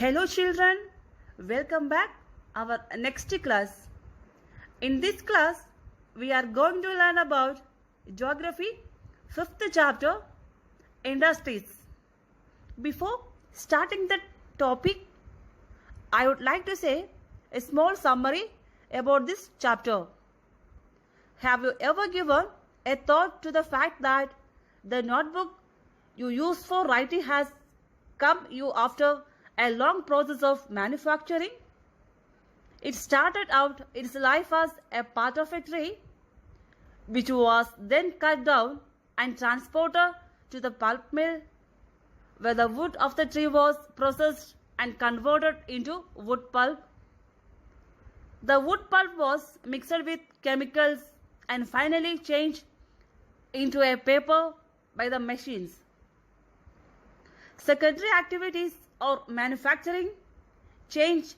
Hello children, welcome back our next class. In this class, we are going to learn about Geography 5th chapter, Industries. Before starting the topic, I would like to say a small summary about this chapter. Have you ever given a thought to the fact that the notebook you use for writing has come you after a long process of manufacturing? It started out its life as a part of a tree, which was then cut down and transported to the pulp mill, where the wood of the tree was processed and converted into wood pulp. The wood pulp was mixed with chemicals and finally changed into a paper by the machines. Secondary activities or manufacturing change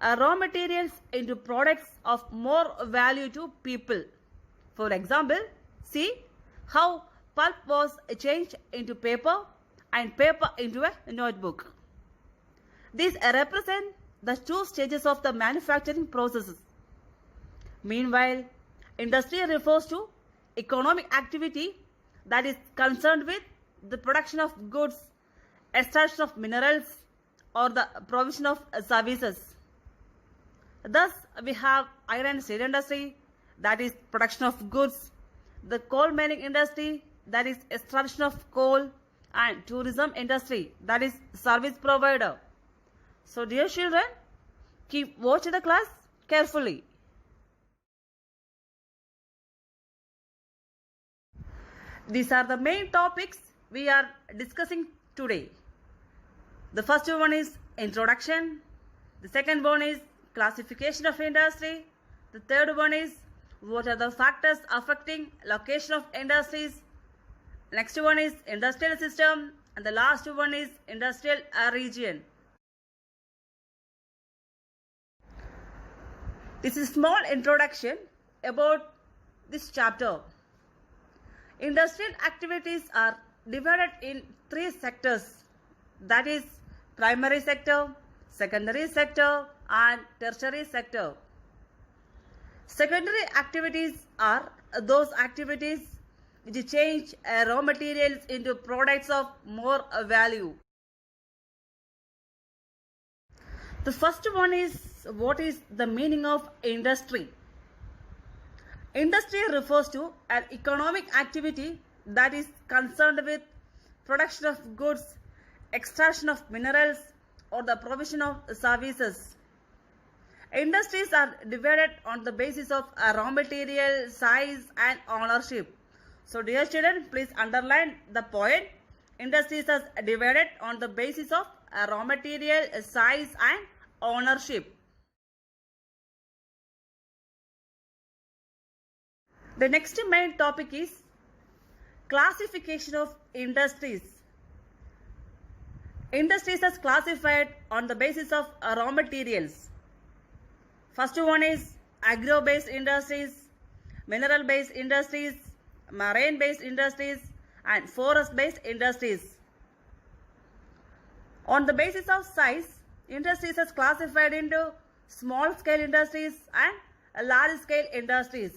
raw materials into products of more value to people. For example, see how pulp was changed into paper and paper into a notebook. These represent the two stages of the manufacturing processes. Meanwhile, industry refers to economic activity that is concerned with the production of goods, extraction of minerals, or the provision of services. Thus, we have iron and steel industry, that is production of goods, the coal mining industry, that is extraction of coal, and tourism industry, that is service provider. So dear children, keep watching the class carefully. These are the main topics we are discussing today. The first one is introduction. The second one is classification of industry. The third one is what are the factors affecting location of industries. Next one is industrial system, and the last one is industrial region. This is small introduction about this chapter. Industrial activities are divided in three sectors, that is primary sector, secondary sector, and tertiary sector. Secondary activities are those activities which change raw materials into products of more value. The first one is, what is the meaning of industry? Industry refers to an economic activity that is concerned with production of goods, extraction of minerals, or the provision of services. Industries are divided on the basis of raw material, size, and ownership. So dear children, please underline the point. Industries are divided on the basis of raw material, size, and ownership. The next main topic is classification of industries. Industries are classified on the basis of raw materials. First one is agro-based industries, mineral-based industries, marine-based industries, and forest-based industries. On the basis of size, industries are classified into small-scale industries and large-scale industries.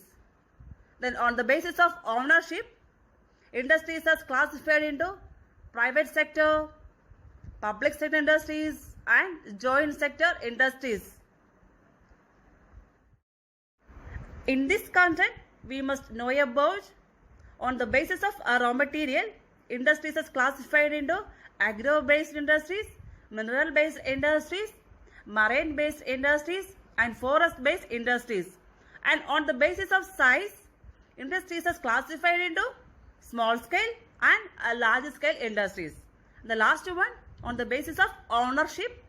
Then on the basis of ownership, industries are classified into private sector, public sector industries, and joint sector industries. In this content, we must know about, on the basis of raw material, industries are classified into agro-based industries, mineral-based industries, marine-based industries, and forest-based industries. And on the basis of size, industries are classified into small-scale and large-scale industries. The last one, on the basis of ownership,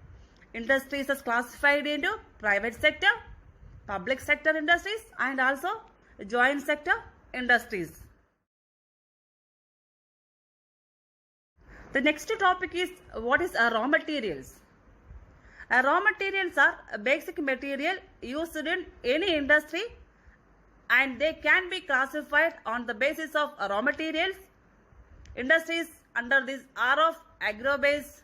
industries are classified into private sector, public sector industries, and also joint sector industries. The next topic is, what is raw materials? Raw materials are a basic material used in any industry, and they can be classified on the basis of raw materials. Industries under this are of agro-based,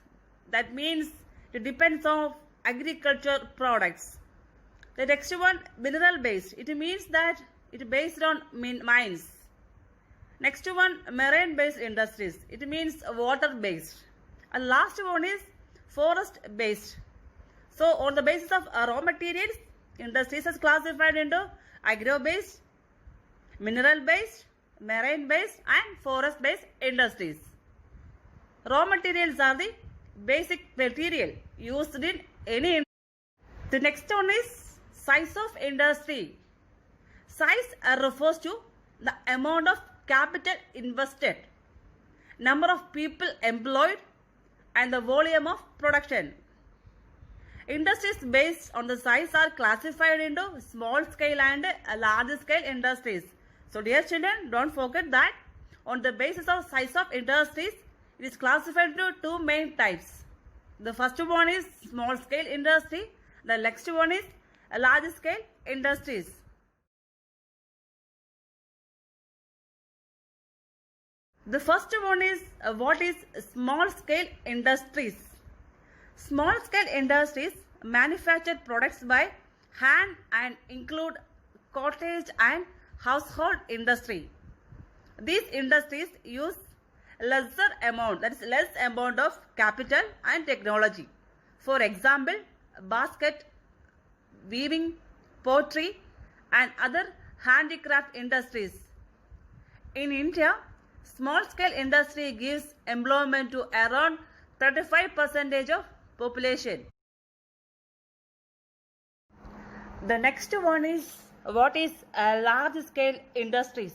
that means It depends on agriculture products. The next one, mineral based. It means that it based on mines. Next one, marine based industries. It means water based. And last one is forest based. So on the basis of raw materials, industries is classified into agro based, mineral based, marine based and forest based industries. Raw materials are the basic material used in any industry. The next one is size of industry. Size refers to the amount of capital invested, number of people employed and the volume of production. Industries based on the size are classified into small scale and large scale industries. So dear children, don't forget that on the basis of size of industries, it is classified into two main types. The first one is small scale industry. The next one is large scale industries. The first one is what is small scale industries. Small scale industries manufacture products by hand and include cottage and household industry. These industries use lesser amount, that is less amount of capital and technology. For example, basket weaving, pottery and other handicraft industries. In India, small scale industry gives employment to around 35% of population. The next one is what is large scale industries.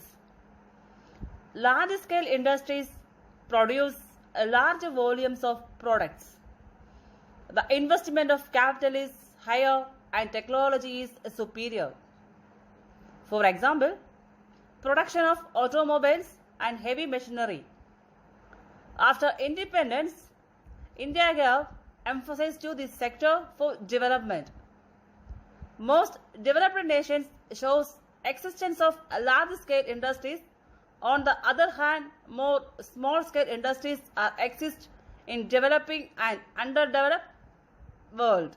Large scale industries produce large volumes of products. The investment of capital is higher and technology is superior. For example, production of automobiles and heavy machinery. After independence, India gave emphasis to this sector for development. Most developed nations shows existence of large-scale industries. On the other hand, more small-scale industries exist in developing and underdeveloped world.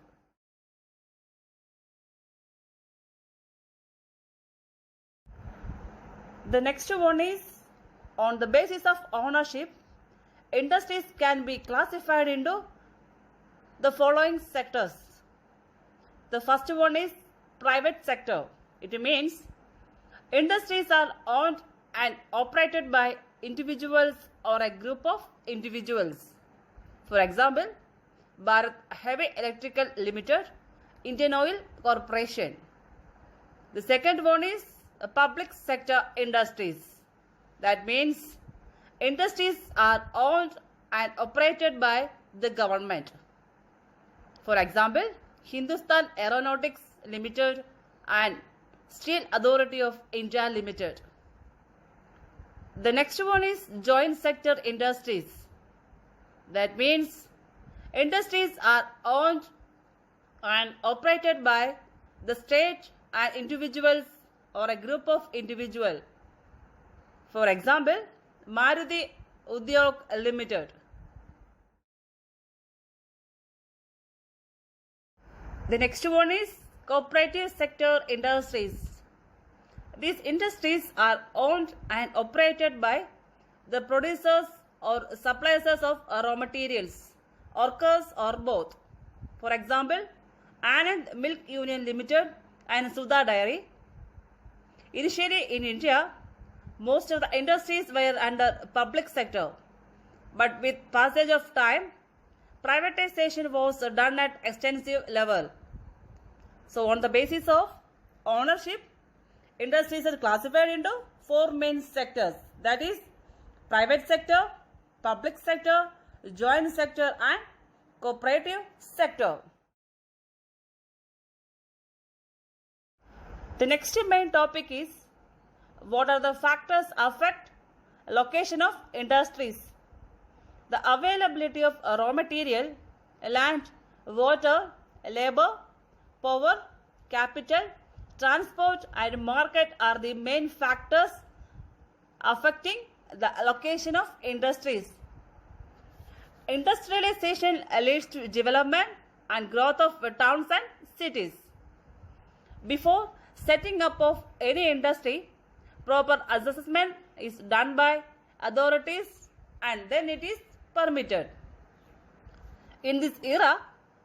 The next one is on the basis of ownership, industries can be classified into the following sectors. The first one is private sector. It means industries are owned and operated by individuals or a group of individuals. For example, Bharat Heavy Electrical Limited, Indian Oil Corporation. The second one is public sector industries. That means industries are owned and operated by the government. For example, Hindustan Aeronautics Limited and Steel Authority of India Limited. The next one is joint sector industries. That means industries are owned and operated by the state and individuals or a group of individuals. For example, Maruti Udyog Limited. The next one is cooperative sector industries. These industries are owned and operated by the producers or suppliers of raw materials, workers or both. For example, Anand Milk Union Limited and Sudha Dairy. Initially in India, most of the industries were under public sector, but with passage of time, privatization was done at extensive level. So on the basis of ownership, industries are classified into four main sectors, that is private sector, public sector, joint sector and cooperative sector. The next main topic is what are the factors affect location of industries. The availability of raw material, land, water, labor, power, capital, transport and market are the main factors affecting the location of industries. Industrialization leads to development and growth of towns and cities. Before setting up of any industry, proper assessment is done by authorities and then it is permitted. In this era,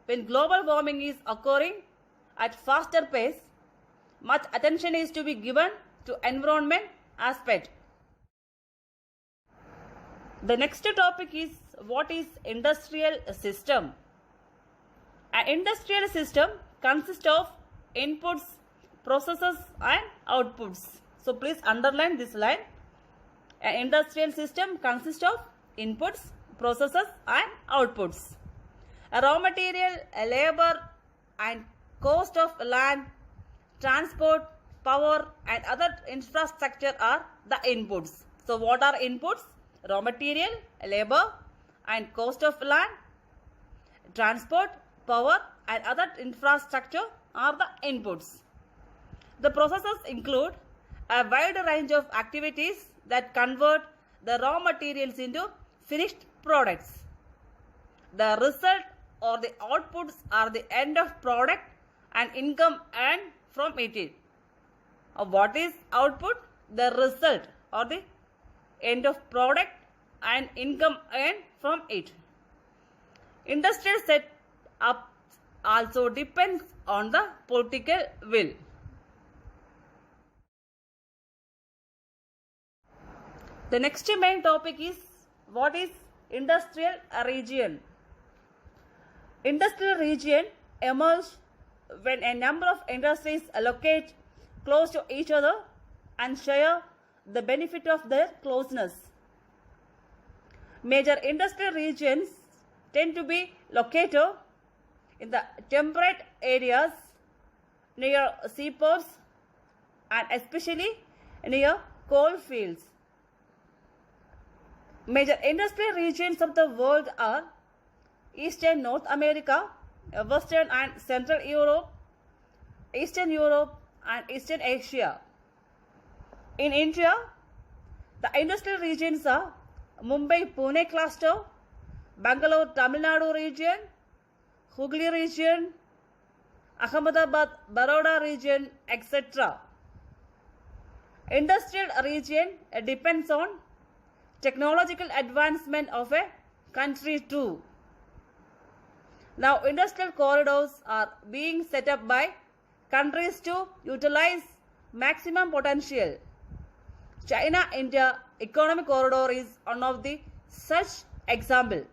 when global warming is occurring at faster pace, much attention is to be given to environment aspect. The next topic is what is industrial system. An industrial system consists of inputs, processes and outputs. So please underline this line. An industrial system consists of inputs, processes and outputs. A raw material, a labor and cost of land, transport, power and other infrastructure are the inputs. So what are inputs? Raw material, labor and cost of land, transport, power and other infrastructure are the inputs. The processes include a wide range of activities that convert the raw materials into finished products. The result or the outputs are the end of product and income earned from it. What is output? The result or the end of product and income earned from it. Industrial setup also depends on the political will. The next main topic is what is industrial region. Industrial region emerges when a number of industries locate close to each other and share the benefit of their closeness. Major industrial regions tend to be located in the temperate areas near seaports and especially near coal fields. Major industrial regions of the world are Eastern North America, Western and Central Europe, Eastern Europe and Eastern Asia. In India, the industrial regions are Mumbai-Pune cluster, Bangalore-Tamil Nadu region, Hooghly region, Ahmedabad-Baroda region, etc. Industrial region depends on technological advancement of a country too. Now, industrial corridors are being set up by countries to utilize maximum potential. China-India economic corridor is one of the such example.